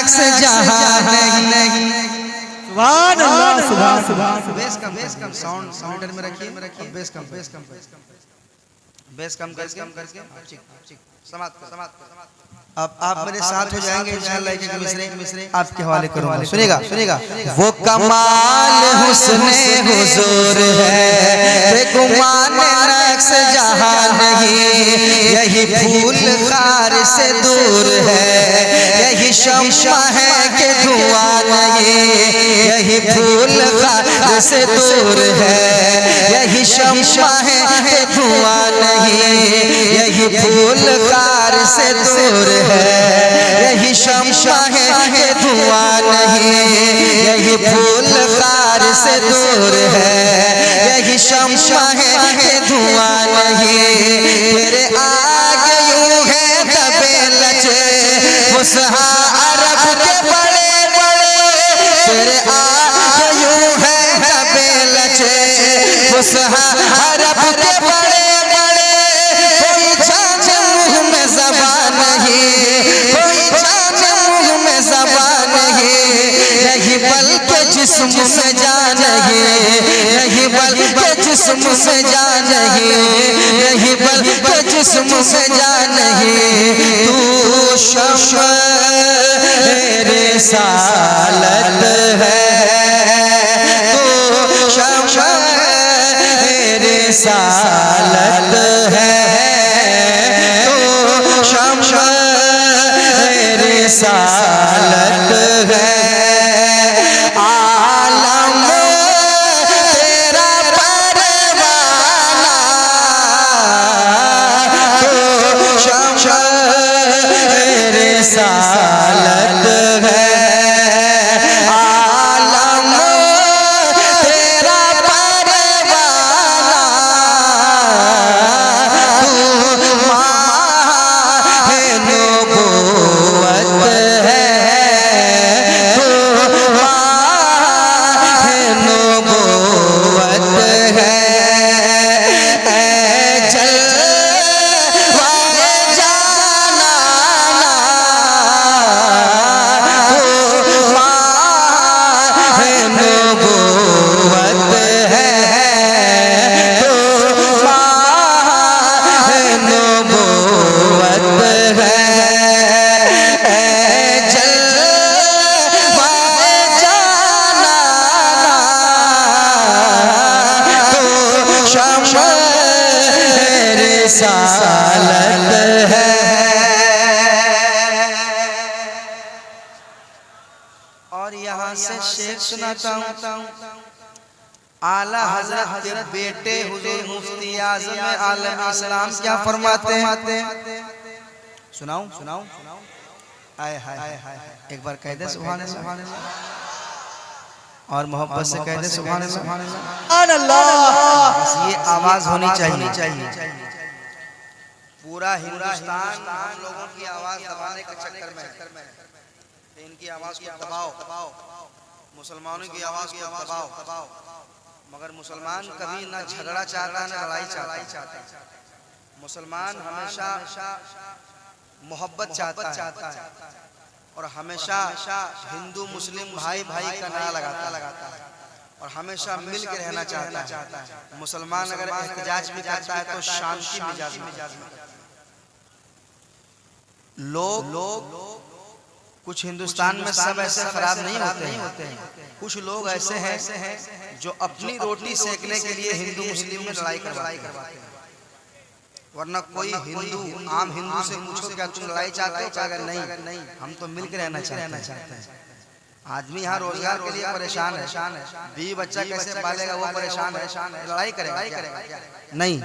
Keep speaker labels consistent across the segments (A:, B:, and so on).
A: नक्श जहां नहीं।
B: सुभान अल्लाह, सुभान सुभान।
C: बेस कम साउंड मॉनिटर में रखिए, बेस कम करके समाप्त। अब आप मेरे साथ हो जाएंगे इंशाअल्लाह। एक मिसरे आपके हवाले करूंगा, सुनेगा।
A: वो कमाल हुस्ने हुजूर है गुमान नक्श जहां नहीं। यही फूल खार से दूर है, यही शम्मा है कि धुआं नहीं। यही फूल खार से दूर है, यही शम्मा है कि धुआं नहीं। यही फूल खार से दूर है, यही शम्मा है कि धुआं नहीं। यही फूल खार से दूर है, यही शम्मा है कि धुआं नहीं। तेरे आगे यूं है दबे लचे फुसहा अरब के बड़े बड़े। तेरे आगे यूं है दबे लचे फुसहा अरब के बड़े बड़े। कोई जाने मुंह में ज़बान नहीं, कोई जाने मुंह में ज़बान नहीं। नहीं बल्कि जिस्म में जान है, नहीं बल्कि जिस्म में जान है, नहीं बल्कि जिस्म में जान है। तू शम्मा रिसालत है, तू शम्मा रिसालत है, तू शम्मा रिसालत है। आलम तेरा परवाना, तू शम्मा रिसालत है। आलम तेरा परवाना, तू माहे नबुव्वत है, तू माहे नबुव्वत है। ऐ जलवाए जानाना, तू माहे नबुव्वत है, तू माहे नबुव्वत है। ऐ जलवाए जानाना, तू शम्मा रिसालत है।
C: और यहाँ से शेर सुनाता हूँ। आला हजरत के बेटे हुजूर मुफ्ती आज़म आलम इस्लाम क्या फरमाते हैं? सुनाऊं? आए हाय, एक बार कह दे सुभान अल्लाह, और मोहब्बत से कह दे सुभान अल्लाह।
B: सुभान अल्लाह।
C: बस ये आवाज होनी चाहिए। पूरा हिंदुस्तान हम लोगों की आवाज दबाने के चक्कर में है। इनकी आवाज को दबाओ, मुसलमानों की आवाज को दबाओ। मगर मुसलमान कभी ना झगड़ा चाहता ना लड़ाई चाहता। मुसलमान हमेशा मोहब्बत चाहता है और हमेशा हिंदू मुस्लिम भाई का नारा लगाता है और हमेशा मिल के रहना चाहता है। मुसलमान अगर एहतजाज भी करता है तो शांति मिजाज में। लोग कुछ हिंदुस्तान में सब ऐसे खराब नहीं होते हैं। कुछ लोग ऐसे हैं जो अपनी रोटी सेकने के लिए हिंदू मुस्लिम में लड़ाई करवाते हैं। वरना कोई आम हिंदू से पूछो क्या तुम लड़ाई चाहते हो? अगर नहीं, हम तो मिलकर रहना चाहते हैं। आदमी यहाँ रोजगार के लिए परेशान है, बीवी बच्चा कैसे पालेगा वो परेशान है, लड़ाई करेगा? नहीं,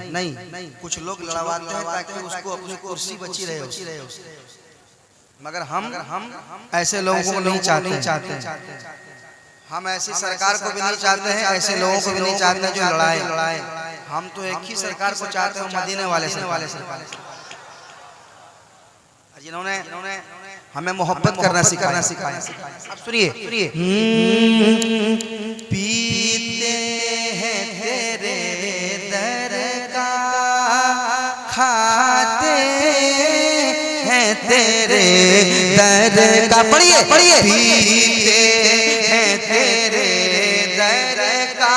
C: कुछ लोग लड़वाते हैं ताकि उसको अपनी कुर्सी बची रहे। मगर हम ऐसे लोगों को नहीं चाहते। हम ऐसी सरकार को भी नहीं चाहते हैं, ऐसे लोगों को भी नहीं चाहते जो लड़ाए। हम तो एक ही सरकार को चाहते हैं, मदीने वाले सरकार, जिन्होंने हमें मोहब्बत करना सिखाया। अब सुनिए, पीते हैं तेरे दर का, खाते हैं
A: तेरे दर का। पढ़िए पढ़िए।
C: पीते हैं तेरे दर का,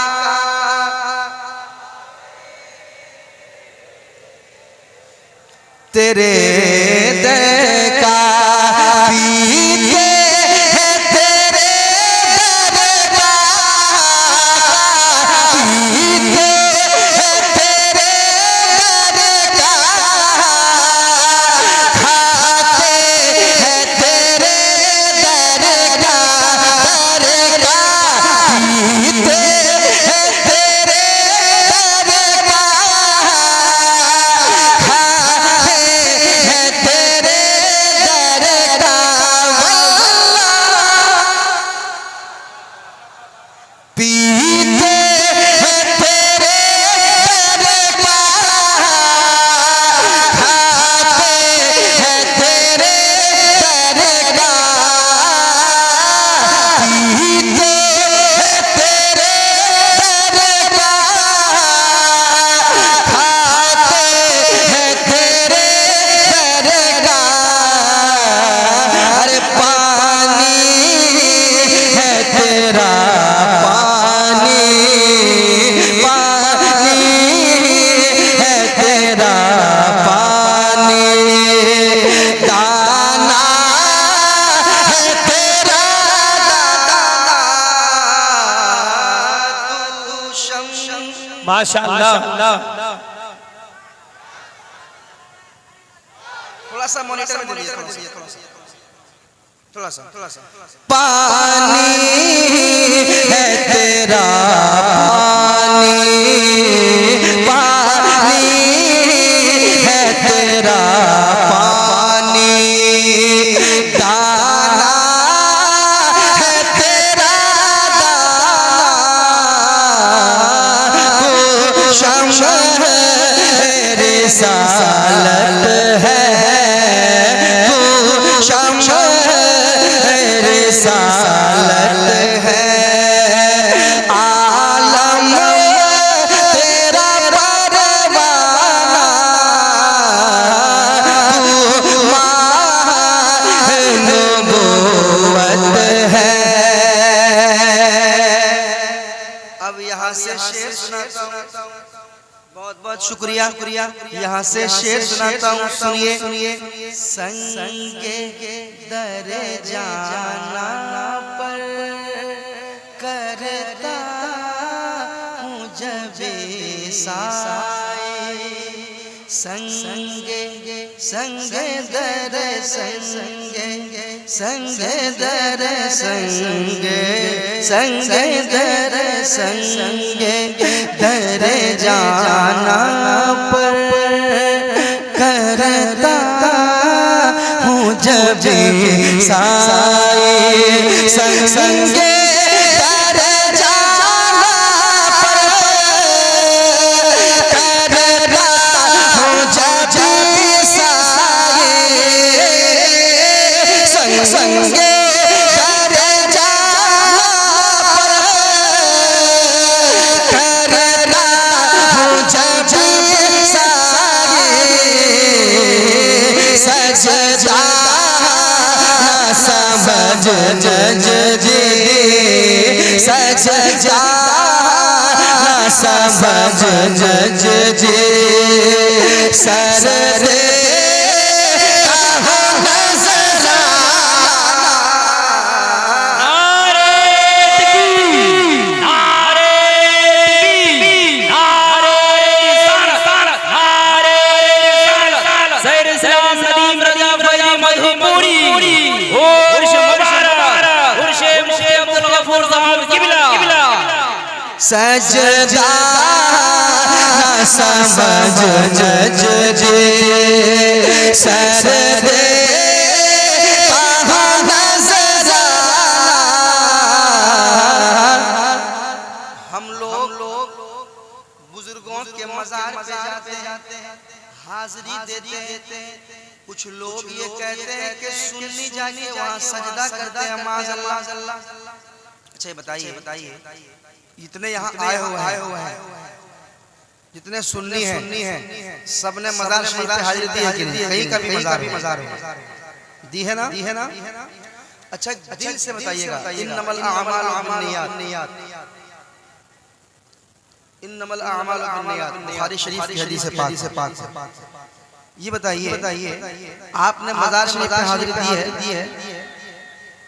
A: तेरे दर का पीते हैं तेरे दर का, पीते हैं तेरे दर का, खाते हैं तेरे दर का, दर का पीते हैं तेरे दर का, खाते हैं तेरे दर का। पीते हैं तेरे दर का, खाते हैं तेरे दर का, पीते हैं तेरे दर का, खाते हैं तेरे दर का। अरे पानी है तेरा पानी, पानी है तेरा पानी, दाना है तेरा दाना,
C: तू शम।
B: माशाअल्लाह।
C: थोड़ा सा मॉनिटर में बोलिए, थोड़ा सा।
A: पानी है तेरा पानी, पानी है तेरा पानी, दाना है तेरा दाना, तू शम्स है रिसालत है, तू शम्स रिसालत है, आलम तेरा परवाना, तू माह नबूवत है।
C: अब यहाँ से शेर सुनाता हूँ, बहुत बहुत शुक्रिया। यहाँ से शेर सुनाता हूँ, सुनिए। संगे दर जाना पर करता हूँ जब साए, संगे दर संगे दर जाना पर करता हूँ जब साए, संगे दर जाना पर करता हूँ जब साए, संगे दर जाना पर करता हूँ जब साए, सजदा समझ जी, सजदा समझ जी, सर दे सजदा समझ जी, सर दे हम लोग बुजुर्गों के मज़ार पे जाते हैं, हाजिरी देते हैं। कुछ लोग ये कहते हैं कि सुन्नी जाके वहाँ सजदा करते हैं, माज़अल्लाह। अच्छा बताइए इतने यहाँ आए हुए हैं, जितने सुन्नी हैं, सबने मज़ार शरीफ पे हाजिरी दी है कि नहीं? कहीं का भी मज़ार हो, दी है ना? अच्छा दिल से बताइएगा, इन्नमल अमालु बिन्नियात, इन्नमल अमालु बिन्नियात, बुखारी शरीफ की हदीस है पाक। ये बताइए आपने मज़ार शरीफ में हाज़िरी दी है,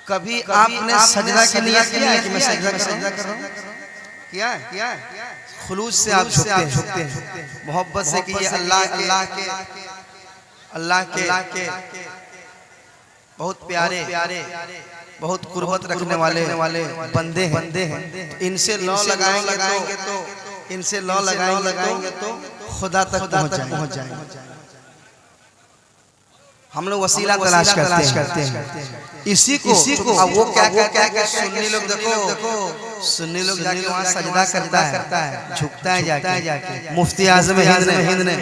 C: कभी आपने सजदा की नियत किया है कि मैं सजदा कर रहा हूं? किया है? खुलूस से आप झुकते हैं, मोहब्बत से कि ये अल्लाह के बहुत प्यारे बहुत कुर्बत रखने वाले बंदे हैं। इनसे लौ लगाएंगे तो खुदा तक पहुंच जाएंगे। हम लोग वसीला तलाश करते हैं इसी को। अब वो क्या सुन्नी लोग देखो, सुन्नी लोग जाके वहाँ सजदा करता है, झुकता है जाके। मुफ्ती आज़म हिंद ने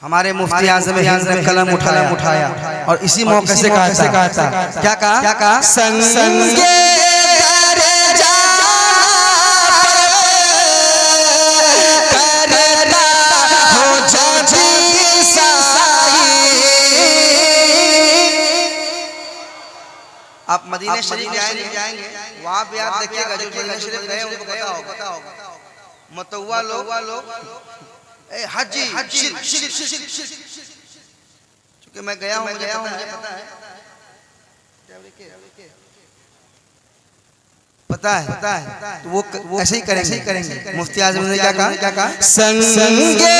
C: हमारे मुफ्ती आज़म हिंद ने कलम उठाया और इसी मौके से कहा था, क्या कहा? संगे आप मदीने शरीफ जाएंगे, वहाँ भी आप देखिएगा जो मदीने शरीफ गए उनको पता होगा मतौवा लोग हाजी क्योंकि मैं गया हूँ मुझे पता है तो वो ऐसे ही करेंगे। मुफ्ती आज़म ने क्या कहा? संगे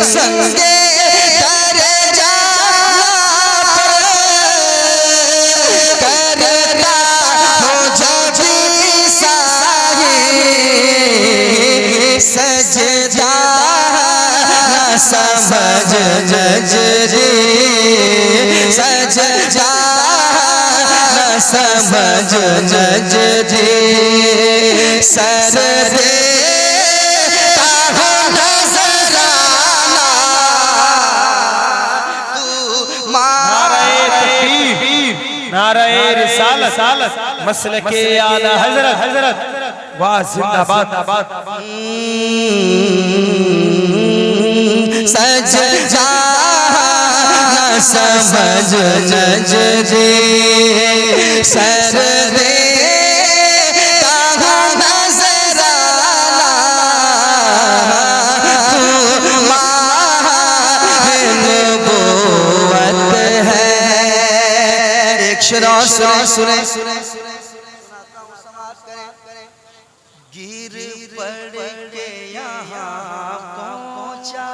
C: संगे सजदा समझ नजरे, सजदा समझ नजरे, सर दे
B: नारे रिसालत मसलके आला हजरत वाह जिंदाबाद।
A: सजदा समझ नजरे, सर दे सुने गिर पड़ के यहाँ पहुँचा,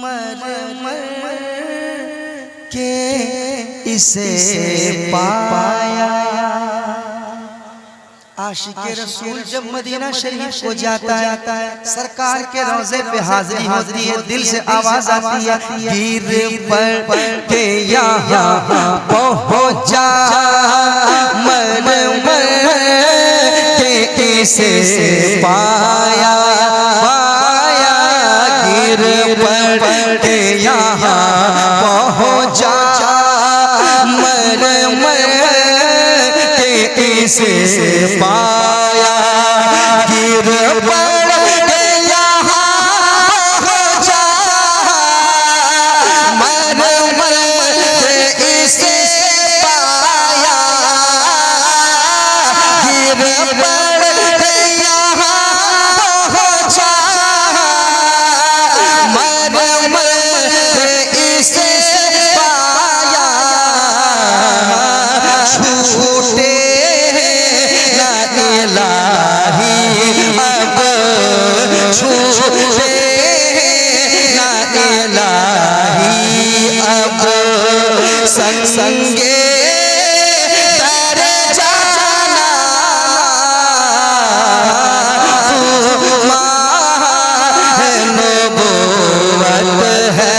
A: मर के इसे पाया। आशिक़े रसूल जब मदीना शरीफ को जाता है, सरकार के रोज़े पे हाज़िरी होती है, दिल से आवाज़ आती है, गिर पड़ के यहाँ पहुँचा, मर के इसे पाया। गिर पड़ के यहाँ पहुँचा, मर के इसे पाया। गिर पड़ के यहाँ पहुँचा, मर के इसे पाया। गिर पड़ के यहाँ पहुँचा, मर के इसे पाया। छूटे इलाही अब छूटे ना इलाही अब, संगे दर जाना तू माह नबूवत है।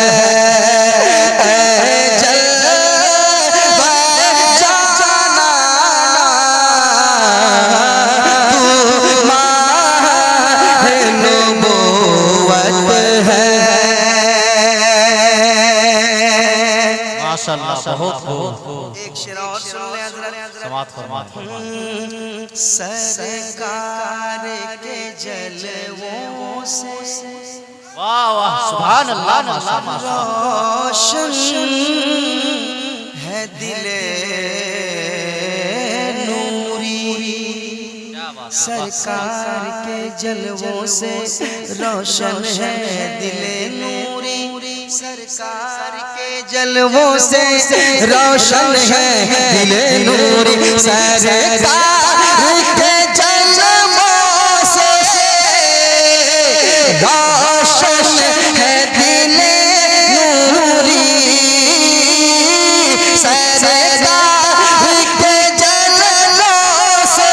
A: बहुत एक शेर और
C: सरकार के जलवों से
A: वाह वाह सुभान अल्लाह माशाअल्लाह।
C: रोशन है दिले नूरी, सरकार के जलवों से रोशन है दिले नूरी, सरकार के जलवों से रोशन है दिले नूरी, सरकार के जलवों से रोशन है दिले नूरी, सरकार के जलवों से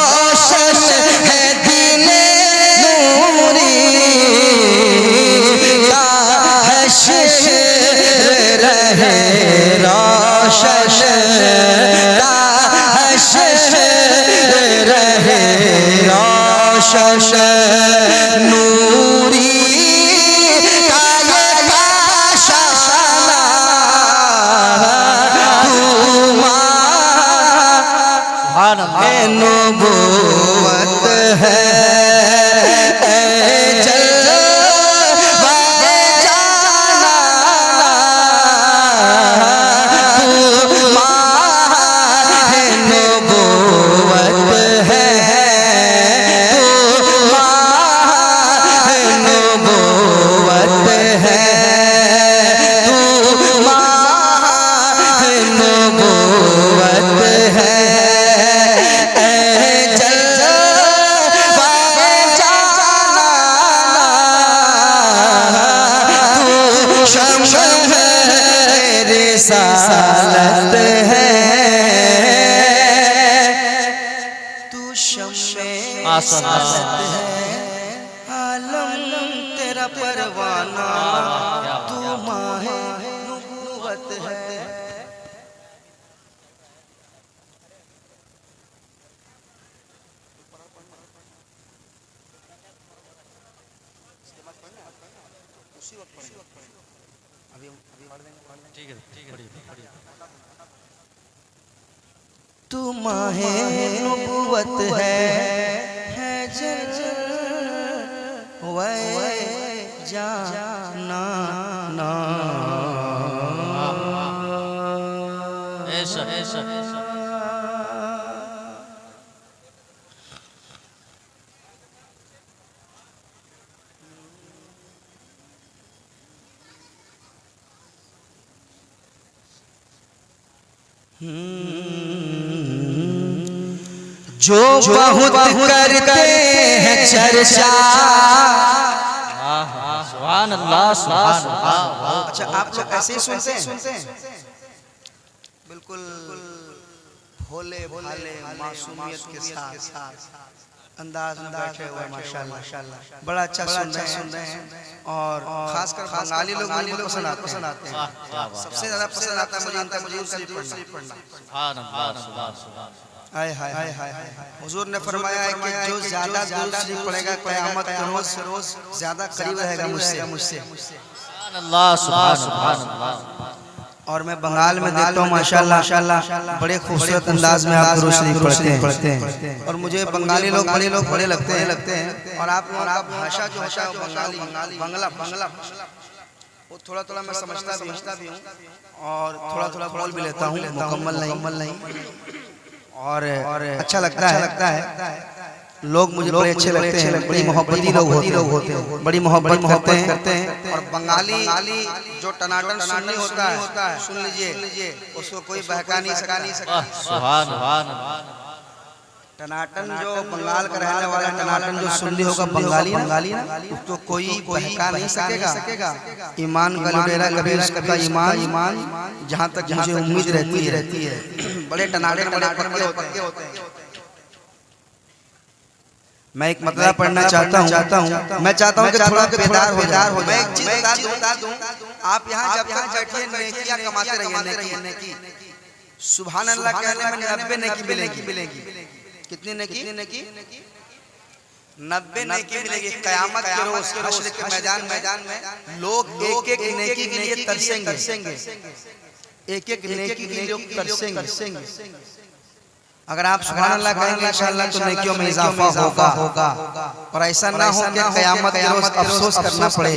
C: रोशन है दिले नूरी, रहे रोशन रहे रोशन नूरी का ये काशाना तुम्हारे नबूवत है रिसालत है, तू शम्मे रिसालत है, आलम तेरा परवाना, तू माहे नबूवत है। तू माहे नबूवत है जल वै जाना ना।
A: ऐसा ऐसा
C: जो बहुत करते हैं चर्चा,
A: सुभान अल्लाह सुभान अल्लाह।
C: अच्छा आप लोग ऐसे ही सुनते हैं? बिल्कुल भोले भाले मासूमियत के साथ अंदाज में बैठे हुए माशाल्लाह, बड़ा अच्छा सुन रहे हैं। और खासकर बंगाली लोग पसंद आते हैं, सबसे ज्यादा पसंद आता है मुझे इनका शरीफ पढ़ना।
A: सुभान अल्लाह सुभान अल्लाह।
C: हाय हाय हाय हाय। हुजूर ने फरमाया है कि जो ज्यादा दुरूद शरीफ पढ़ेगा क़यामत के रोज ज्यादा करीब रहेगा मुझसे।
A: सुभान अल्लाह सुभान अल्लाह।
C: और मैं बंगाल में देखता हूँ माशाल्लाह बड़े खूबसूरत अंदाज में आप दुरूद शरीफ पढ़ते हैं। और मुझे बंगाली लोग बड़े लगते हैं। और आप लोगों का भाषा जो होता है बंगाली बंगला वो थोड़ा मैं समझता भी हूँ और थोड़ा बोल भी लेता हूँ, मुकम्मल नहीं। और अच्छा लगता है। लोग मुझे बड़े अच्छे लगते हैं, बड़ी मोहब्बती लोग होते हैं, बड़ी मोहब्बत करते हैं। और बंगाली जो टनाटन सुन्नी होता है, सुन लीजिए, उसको कोई बहका नहीं सकता।
A: सुभान अल्लाह।
C: टनाटन जो बंगाल का रहने वाला टनाटन जो सुन्नी होगा बंगाली ना, उसको कोई बहका नहीं सकेगा। ईमान का लुटेरा कभी उसका ईमान जहाँ तक मुझे उम्मीद रहती है। बड़े टनाटन बड़े पक्के होते हैं। मैं एक मतला पढ़ना चाहता हूँ। मैं चाहता हूँ कि थोड़ा बेदार हो जाए। मैं एक चीज बता दूं, आप यहाँ जब तक बैठिए नेकियां कमाते रहिए। नेकी सुभान अल्लाह कहने में 90 नेकी मिलेगी। कितनी नेकी? 90 नेकी मिलेगी। क़यामत के रोज हश्र के मैदान में लोग एक नेकी के लिए तरसेंगे। एक एक नेकी के लिए तरसेंगे। अगर आप सुभान अल्लाह कहेंगे इंशाअल्लाह तो नेकियों में इजाफा होगा। और ऐसा ना हो कि क़यामत के रोज अफसोस करना पड़े।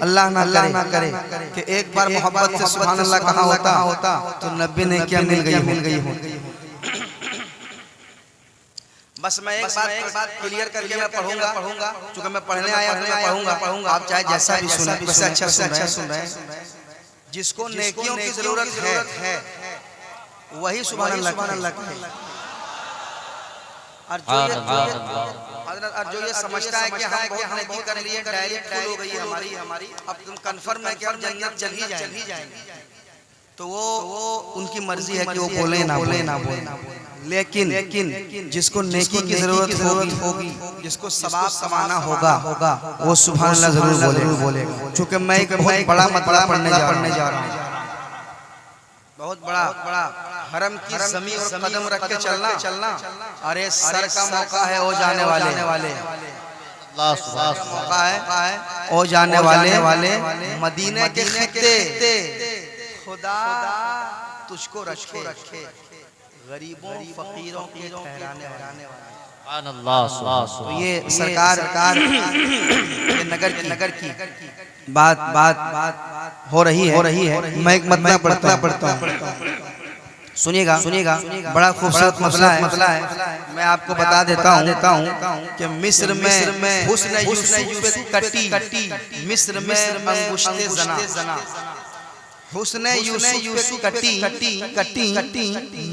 C: अल्लाह ना करे कि एक बार मोहब्बत से सुभान अल्लाह कहा होता तो 90 नेकियां मिल गई होती। बस मैं एक बात क्लियर करके मैं पढ़ूंगा, क्योंकि मैं पढ़ने आया हूं, मैं पढ़ूंगा। आप चाहे जैसा भी सुने, वैसे अच्छा सुन रहे हैं। जिसको नेकियों की जरूरत है वही सुभान अल्लाह कहे। और जो ये समझता है कि हम बहुत नेकी कर लिए, डायरेक्ट फुल हो गई है हमारी, अब तुम कंफर्म है कि हम जन्नत चल ही जाएंगे, तो वो उनकी मर्जी है कि वो बोले ना बोले। लेकिन जिसको नेकी की जरूरत होगी, जिसको सवाब कमाना होगा, वो सुभान अल्लाह जरूर बोलेगा। क्योंकि मैं एक बहुत बड़ा मतला पढ़ने जा रहा हूँ। बहुत बड़ा हरम की ज़मीन और कदम रख के चलना। अरे सर का मौका है ओ जाने वाले, मौका है ओ जाने वाले। मदीने के खित्ते खुदा तुझको रखे, गरीबों फकीरों के ठहराने वाला। तो ये सरकार के नगर की बात हो रही है। मैं एक मतला पढ़ता हूँ, सुनिएगा। बड़ा खूबसूरत मसला है। मैं आपको बता देता हूँ कि मिस्र में हुस्न यूसुफ कटी, मिस्र में अंगुश्ते जना। हुस्न यूसुफ कटी,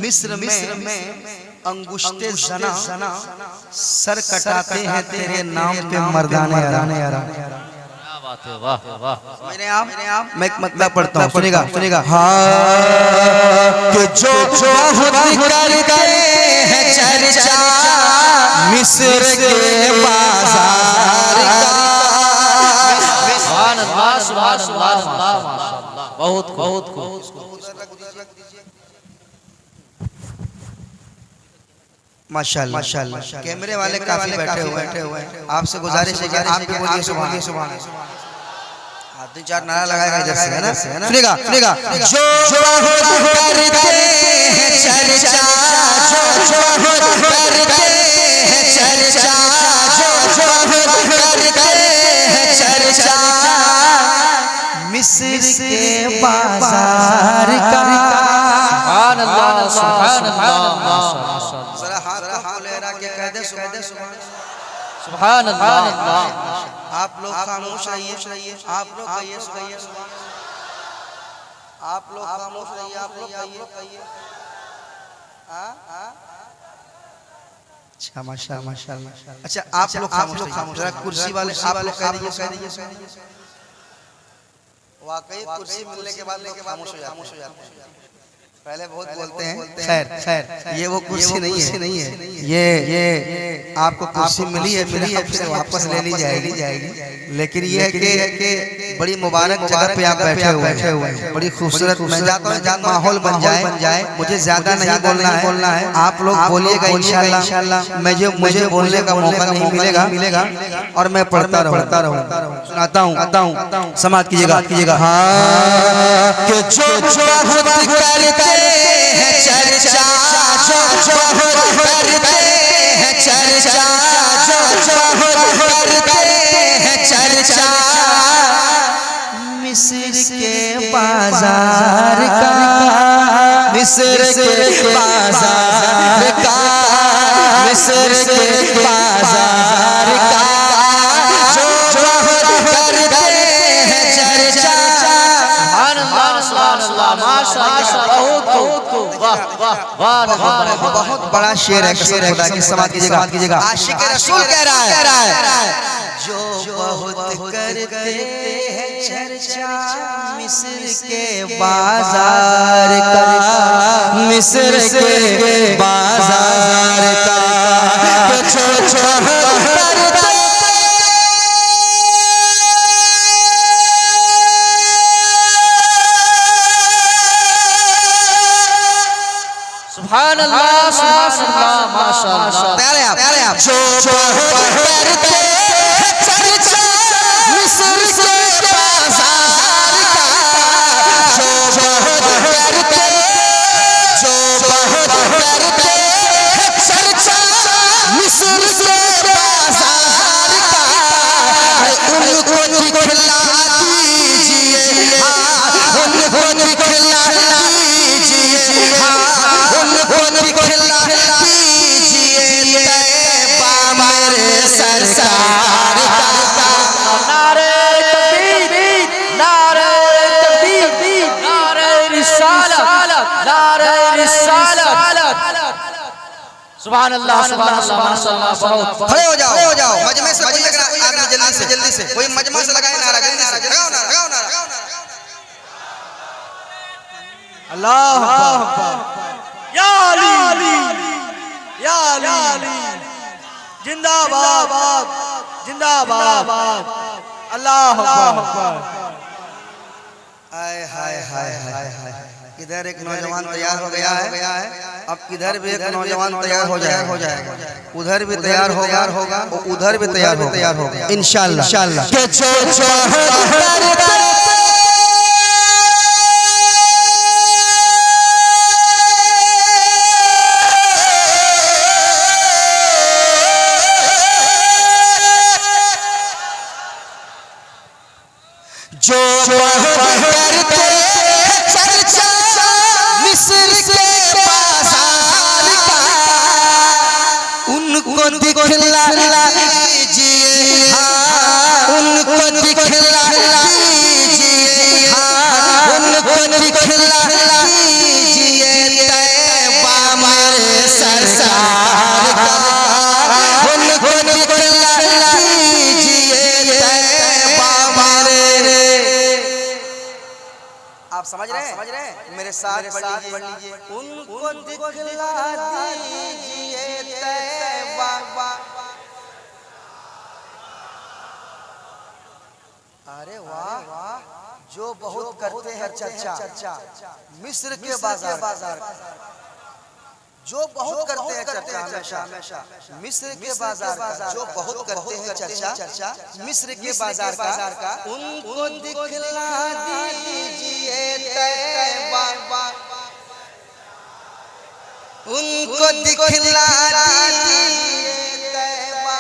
C: मिस्र में अंगुश्ते जना। सर कटाते हैं तेरे नाम पे मर्दाने यारा। मेरे आप मैं एक मतलब पढ़ता हूँ, सुनिएगा। हाँ कि जो करते हैं चर्चा मिस्र के बाजार का। बहुत माशाअल्लाह। कैमरे वाले काफी बैठे हुए हैं। आपसे गुजारिश है कि आप भी बोलिए सुभान अल्लाह। दो चार नारा लगाएगा इधर से, है ना? सुनेगा जो करते हैं चर्चा, जो करते हैं चर्चा, जो करते हैं चर्चा मिस्र के बाजार का। सुभान अल्लाह। जरा हाथ को लहरा के कह दे सुभान अल्लाह। आप लोग खामोश रहिए, आप लोग कहिए, आप लोग खामोश रहिए, आप लोग कहिए। अच्छा माशाअल्लाह। अच्छा आप लोग खामोश, जरा कुर्सी वाले आप लोग कह दीजिए। वाकई कुर्सी मिलने के बाद खामोश हो जाते हैं। पहले बहुत बोलते हैं। खैर ये वो कुर्सी नहीं है। ये आपको कुर्सी मिली है, फिर वापस ले ली जाएगी। लेकिन ये है कि बड़ी मुबारक जगह पे आप बैठे हुए हैं, बड़ी खूबसूरत। मैं चाहता हूँ माहौल बन जाए। मुझे ज्यादा नहीं बोलना है। आप लोग बोलिएगा इंशाअल्लाह। मुझे बोलने का मौका नहीं मिलेगा और मैं पढ़ता रहूँ, सुनाता हूँ। समाज कीजिएगा। हाँ कि जो करते हैं चर्चा, जो करते हैं चर्चा, जो करते हैं चर्चा मिस्र के बाजार का, मिस्र के बाजार का, मिस्र के बाजार का। जो करते हैं चर्चा। बहुत बड़ा शेर है खुदा की। समाज कीजिएगा। आशिक रसूल कह रहा है जो बहुत करते हैं चर्चा मिस्र के बाजार का, मिस्र के बाजार का। सुभान अल्लाह माशाअल्लाह। प्यारे आप जो करते हैं चर्चा मिस्र के बाजार का, जो
A: मिस्र के बाजार का उनको दिखला दीजिए, उनको दिखला दीजिए, उनको दिखला दीजिए तैबा मेरे सरकार का।
B: नारे तकबीर, नारे तकबीर, नारे रिसालत, नारे रिसालत। सुभान अल्लाह, सुभान अल्लाह, माशाअल्लाह। बहुत
C: खड़े हो जाओ, मजमे से कोई लगा आपने जल्दी से कोई मजमा से लगाए नारा, जल्दी से लगाओ नारा, लगाओ नारा।
B: अल्लाह अकबर। या अली, या अली, जिंदाबाद, जिंदाबाद। अल्लाह अकबर।
C: हाय हाय हाय हाय हाय। इधर एक नौजवान तैयार हो गया है, अब इधर भी एक नौजवान तैयार हो जाएगा, उधर भी तैयार होगा, और उधर भी तैयार होगा इंशाअल्लाह।
A: जो करते चर्चा मिस्र के बाजार का उनको दिखला दीजिए, उनको दिखला दीजिए, उनको दिखला दीजिए तैबा मेरे सरकार का, उनको दिखला दीजिए तैबा मेरे।
C: आप समझ रहे हैं? मेरे साथ पढ़ लीजिए। उनको दिखला दीजिए तैबा। अरे वाह, जो बहुत करते हैं चर्चा मिस्र के बाजार, जो बहुत करते हैं चर्चा हमेशा मिस्र के बाजार का, जो बहुत करते हैं चर्चा मिस्र के बाजार का, उनको दिखला दीजिए तैबा, उनको दिखला दीजिए तैबा।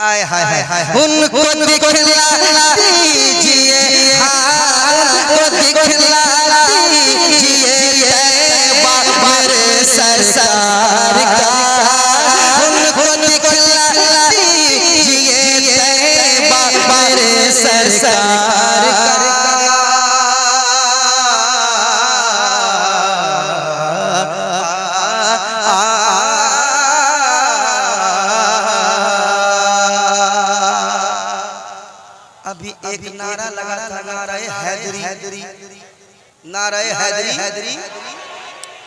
C: आय हाय हाय हाय,
A: उनको दिखला दीजिए, उनको दिखला दीजिए तैबा मेरे सरकार का, उनको दिखला दीजिए तैबा मेरे सरकार का।
C: अभी एक नारा लगा था, नारा हैदरी, नारा हैदरी,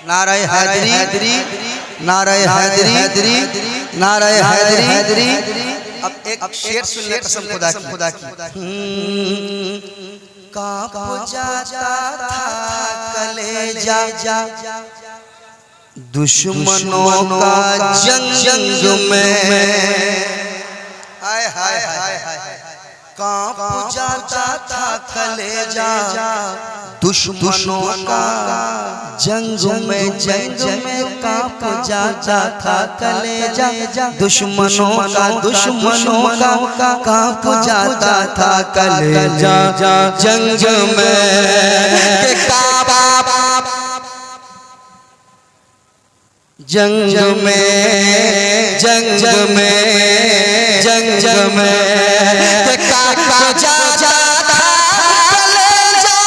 C: नारा हैदरी, नारा हैदरी, नारा हैदरी। अब एक शेर सुन ले कसम खुदा की। कांप जाता था कलेजा दुश्मनों का जंग में, हाय हाय हाय हाय, कांप जाता था कलेजा दुश्मनों का जंग में कांप जाता था कलेजा दुश्मनों का कांप जाता था कलेजा जंग में। जंग में काका जाता था कलेजा,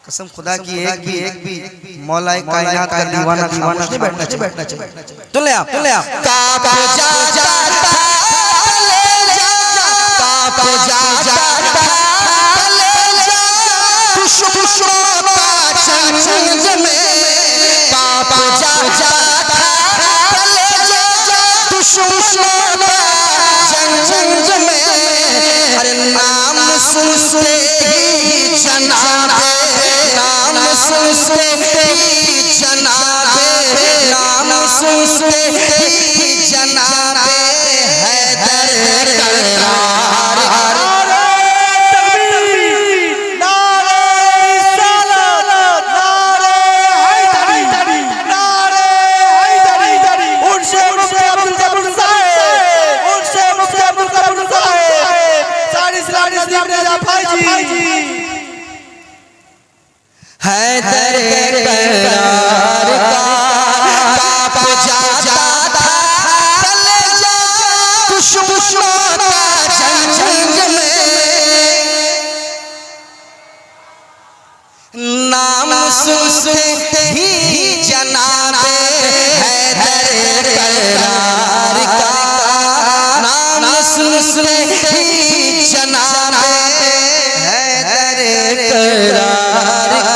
C: कसम खुदा की एक भी मौला कायनात का दीवाना नहीं बैठना चाहिए। तो ले आप काका जाता था कलेजा, काका जाता था कलेजा दुश्मनों का जंग में, काप जाता था कलेजा दुश्मनों का जंग में। अरे नाम सुनते ही जनाबे, नाम सुनते ही जनाबे, नाम सुनते ही जनाबे हैदर करार।
A: दुश्मनों का जंग में नाम सुनते ही जनाबे हैदर करार का, नाम सुनते ही जनाबे हैदर करार का।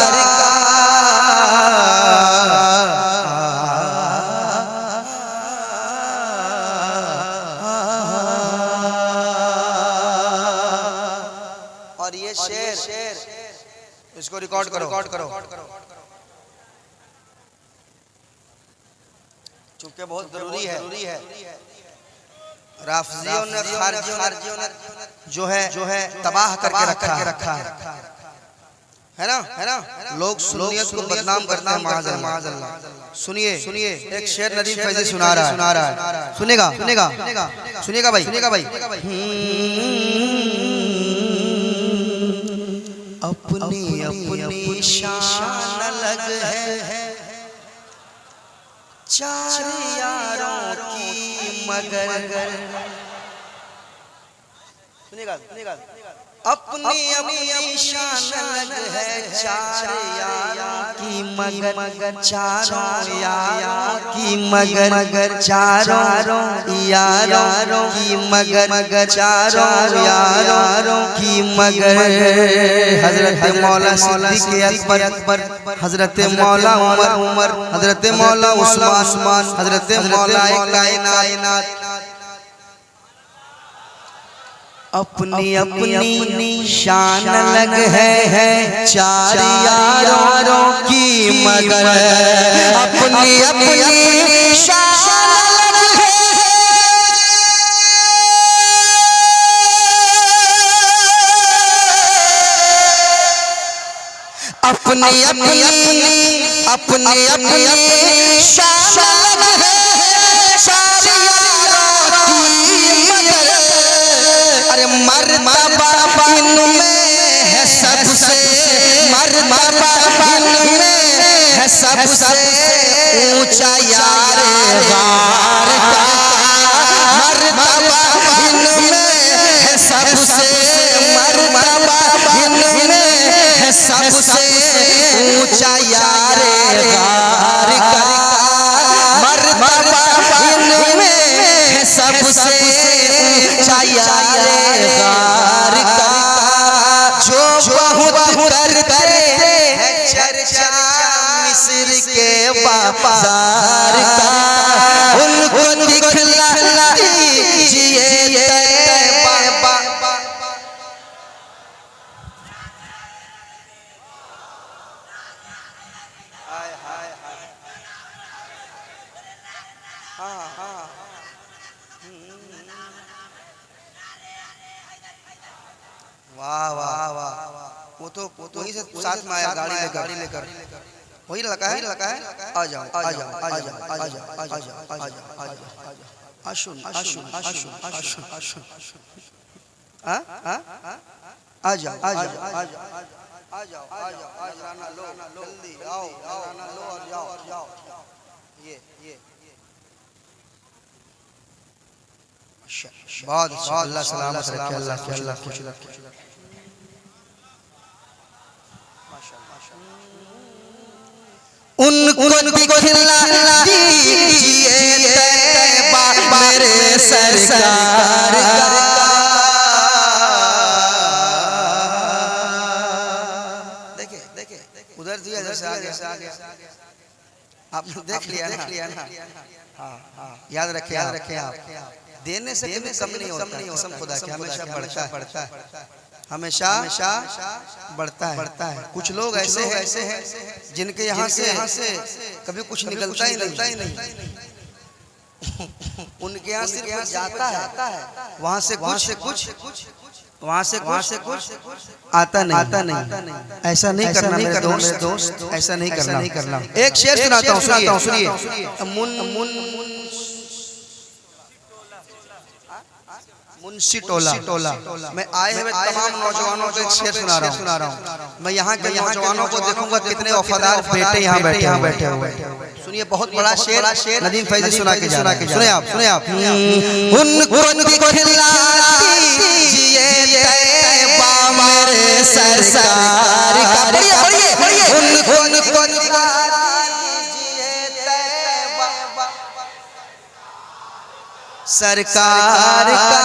C: और ये शेर इसको रिकॉर्ड करो चूंकि बहुत जरूरी है। राफजियों ने खारजियों ने जो है तबाह करके रखा है ना। लोग सुन्नियत को बदनाम करते हैं माअज़ल्लाह। सुनिए एक शेर नदीम फैज़ी सुना रहा है। सुनेगा भाई। अपनी शान अलग है चार यारों की मगर। सुनेगा अपनी शान अलग है चार यारों की मगर, चारों यारों की मगर, चारों यारों की मगर, चारों यारों की मगर। हजरत मौला सिद्दीक़ अकबर, हजरत मौला उमर, हजरत मौला उस्मान, हजरत मौला कायनात अपनी शान अलग है चार यारों की मगर। अपनी शान अलग है अपनी शान अलग है चार यारों की मगर। अरे मर्तबा इनमें है सबसे, मर्तबा इनमें है सबसे ऊंचा यार गार का। मर्तबा इनमें है सबसे, मर्तबा इनमें है सबसे ऊंचा यार गार का। मर्तबा इनमें है सबसे ऊंचा यार गार का। जो बहुत करते हैं चर्चा मिस्र के बाजार का, उनको दिखला दीजिए तैबा। वाह वाह वाह। वो तो वही से साथ में आया गाड़ी लेकर वही लगा है। आ जाओ आशुन आ जाओ नजराना लो, जल्दी आओ, नजराना लो और जाओ। ये बहुत अल्लाह सलामत रखे, अल्लाह खुश रखे। उनको दिखला दीजिए तैबा मेरे सरकार का। देखिए उधर दिया जैसे आगे आपने देख लिया ना। हाँ याद रखे आप। देने से कम नहीं होता, कसम खुदा की हमेशा बढ़ता है, हमेशा बढ़ता है। कुछ लोग ऐसे हैं जिनके यहाँ से कभी कुछ निकलता ही नहीं। उनके यहाँ सिर्फ जाता है, वहाँ से कुछ आता नहीं। ऐसा नहीं करना मेरे दोस्त, ऐसा नहीं करना। एक शेर सुनाता हूँ, सुनिए। मुंशी टोला मैं आए हुए तमाम नौजवानों को एक शेर सुना रहा हूँ। मैं यहाँ के नौजवानों को देखूंगा कितने वफादार बेटे यहाँ बैठे हुए। सुनिए, बहुत बड़ा शेर नदीम फैजी सुना के सुने आप।
A: उनको दिखलाती जिए तैयबा मेरे सरकार का, पढ़िए उनको
C: सरकार का।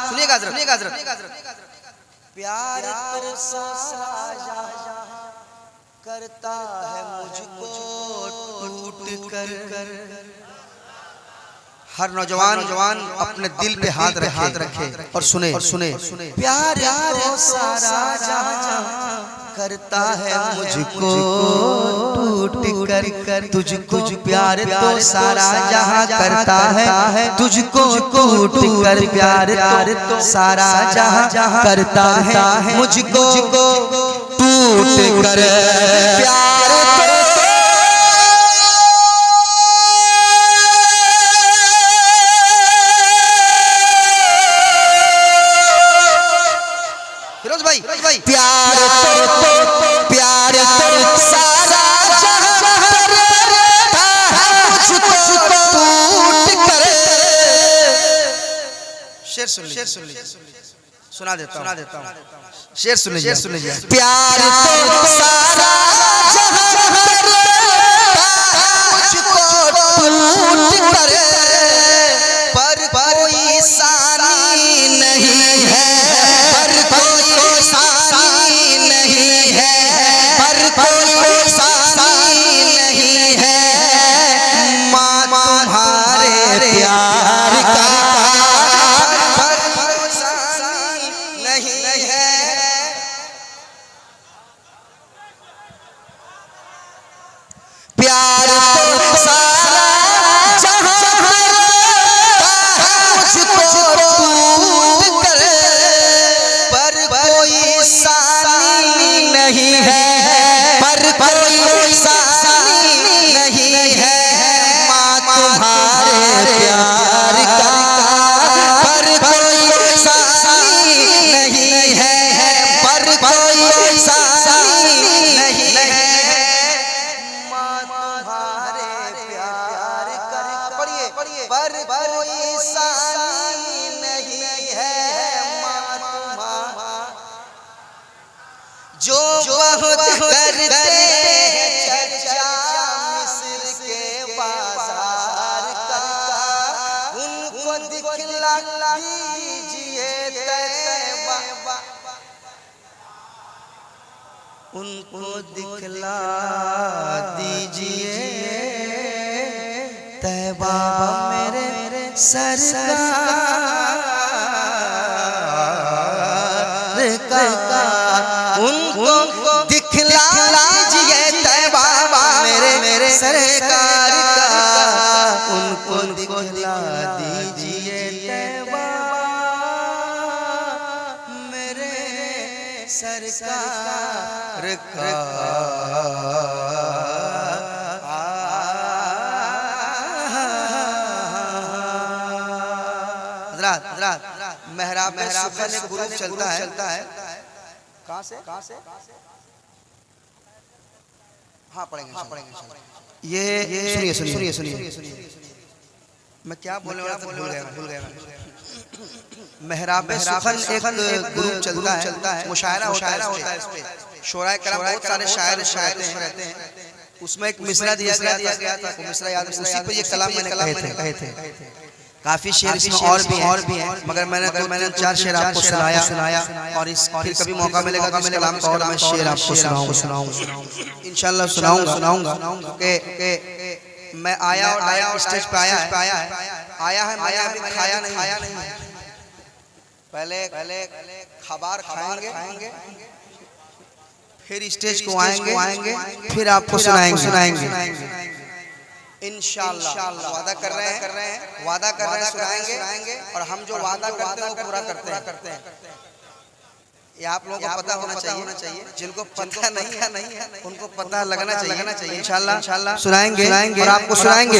C: सुनिएगा हज़रत। प्यार तो सारा करता है मुझको टूट कर। हर नौजवान अपने दिल पे हाथ रखे और सुने। प्यार तो सारा करता है मुझको टूट कर। तुझको प्यार तो सारा जहां करता है, तुझको टूट कर। प्यार तो सारा जहां करता है, मुझको टूट कर। प्यार फिरोज भाई प्यार तो सारा जहां करता है, मुझको टूट कर। शेर सुन लीजिए, सुना देता हूँ। शेर सुन लीजिए। प्यार तो सारा जहां करता है, मुझको टूट कर। पर कोई सानी नहीं है, पर कोई सानी नहीं है, पर कोई सानी नहीं है। माँ तुम्हारे प्यार का पर कोई सानी नहीं है। प्यार तो सारा जहां करता है, मुझको टूट कर। पर कोई सानी नहीं है, पर कोई सानी नहीं है। माँ तुम्हारे प्यार का पर कोई सानी नहीं है, पर कोई सानी नहीं है। माँ तुम्हारे प्यार का, पढ़िए, पर कोई सानी नहीं है। माँ तुम्हारा जो बहुत करते हैं चर्चा मिस्र के बाजार का, उनको दिखला दीजिए तैयबा, उनको दिखला दीजिए तैयबा मेरे सरकार का। उनको दिखला दीजिए तैयबा मेरे सरकार का। उनको दिखला दीजिए तैयबा मेरे सरकार का। हज़रात मेहराब में सुखन एक ग्रुप चलता है। कहाँ से? हाँ पढ़ेंगे। ये सुनिए। मैं क्या बोलने वाला था, भूल गया। मेहराब में सुखन एक ग्रुप चलता है। मुशायरा होता है इस पे। शोराए करम बहुत सारे शायर रहते हैं। उसमें एक मिसरा दिया गया था। मिसरा याद है, उसी पे ये कलाम मैंने कहे थे। काफी शेर इसमें और भी हैं, मगर मैंने 4 शेर आपको सुनाया और इस फिर कभी मौका मिलेगा तो इस कलाम का और मैं शेर आपको सुनाऊंगा इंशाल्लाह सुनाऊंगा। क्योंकि मैं आया और स्टेज पे आया है, मैंने अभी खाया नहीं। पहले खबर खाएंगे, फिर स्टेज को आएंगे, फिर आपको सुनाएंगे इंशाअल्लाह। वादा कर रहे हैं सुनाएंगे। और हम जो वादा करते हैं वो पूरा करते हैं। ये आप लोगों को पता होना चाहिए। जिनको पता नहीं है उनको पता लगना चाहिए। इंशाअल्लाह सुनाएंगे और आपको सुनाएंगे।